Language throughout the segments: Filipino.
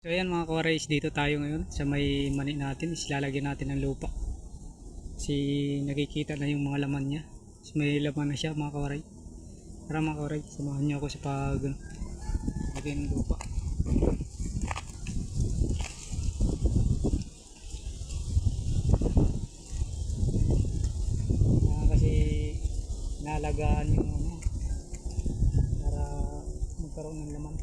So ayan mga kawarais, dito tayo ngayon sa may mani natin. Islalagyan natin ng lupa. Si nakikita na yung mga laman niya. May laman na siya mga kawaray. Tara mga kawaray, samahan niyo ako sa lagyan ng lupa. Kasi nalagaan yung para magkaroon ng laman.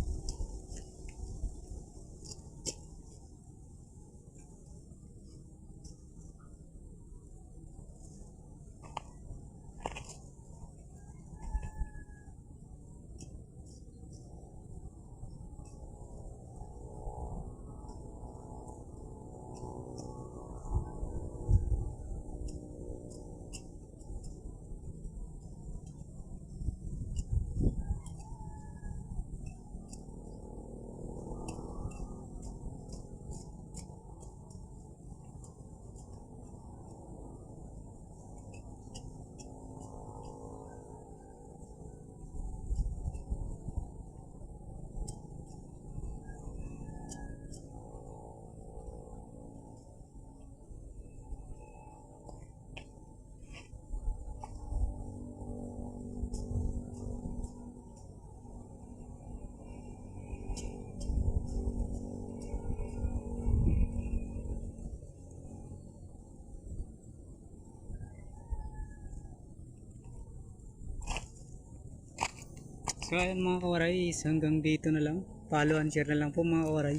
So ayan mga kawaray, hanggang dito na lang. Follow and share na lang po mga kawaray.